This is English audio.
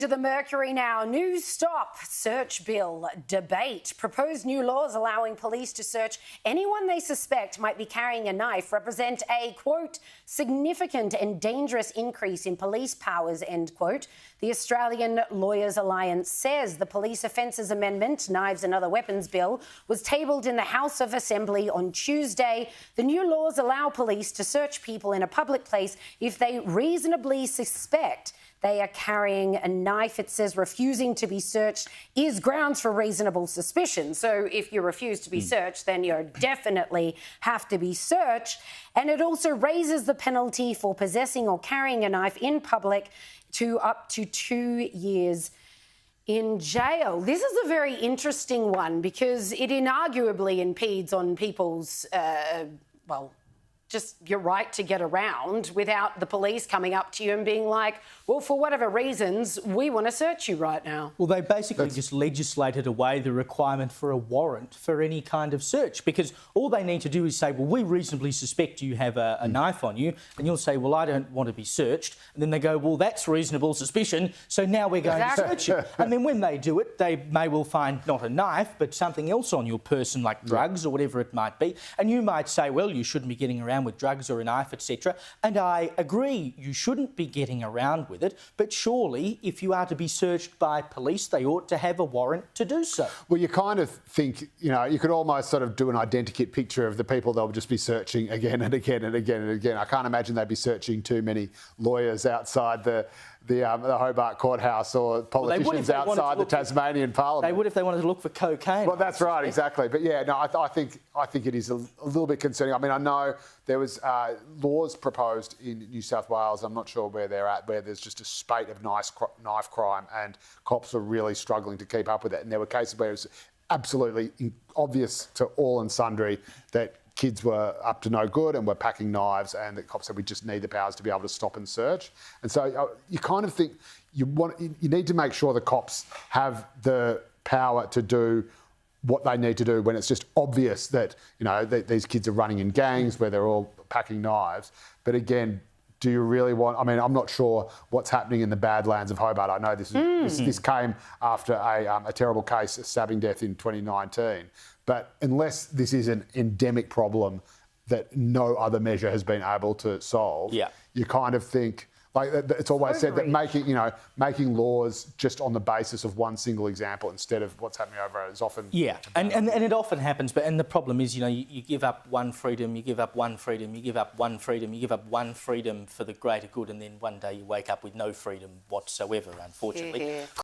To the Mercury now. New stop search bill debate. Proposed new laws allowing police to search anyone they suspect might be carrying a knife represent a, quote, significant and dangerous increase in police powers, end quote. The Australian Lawyers Alliance says the Police Offences Amendment, Knives and Other Weapons Bill, was tabled in the House of Assembly on Tuesday. The new laws allow police to search people in a public place if they reasonably suspect they are carrying a knife. It says refusing to be searched is grounds for reasonable suspicion. So if you refuse to be searched, then you definitely have to be searched. And it also raises the penalty for possessing or carrying a knife in public to up to 2 years in jail. This is a very interesting one because it inarguably impedes on people's, just your right to get around without the police coming up to you and being like, well, for whatever reasons, we want to search you right now. Well, they basically just legislated away the requirement for a warrant for any kind of search, because all they need to do is say, well, we reasonably suspect you have a knife on you, and you'll say, well, I don't want to be searched. And then they go, well, that's reasonable suspicion, so now we're going to search you. And then when they do it, they may well find not a knife, but something else on your person, like drugs or whatever it might be. And you might say, well, you shouldn't be getting around with drugs or a knife, etc. And I agree, you shouldn't be getting around with it, but surely if you are to be searched by police, they ought to have a warrant to do so. Well, you kind of think, you could almost sort of do an identikit picture of the people they'll just be searching again and again and again and again. I can't imagine they'd be searching too many lawyers outside the Hobart courthouse or politicians outside the Tasmanian Parliament. They would if they wanted to look for cocaine. Well, that's right, exactly. But yeah, no, I think it is a little bit concerning. I mean, I know there was laws proposed in New South Wales. I'm not sure where they're at, where there's just a spate of knife crime, and cops are really struggling to keep up with it. And there were cases where it was absolutely obvious to all and sundry that kids were up to no good and were packing knives, and the cops said we just need the powers to be able to stop and search. And so you kind of think you need to make sure the cops have the power to do what they need to do when it's just obvious that these kids are running in gangs where they're all packing knives. But again, do you really want? I mean, I'm not sure what's happening in the Badlands of Hobart. I know this came after a terrible case, a stabbing death in 2019. But unless this is an endemic problem that no other measure has been able to solve, you kind of think, like it's always said that making laws just on the basis of one single example instead of what's happening over is often... Yeah, and it often happens, and the problem is, you give up one freedom, you give up one freedom, you give up one freedom, you give up one freedom for the greater good, and then one day you wake up with no freedom whatsoever, unfortunately.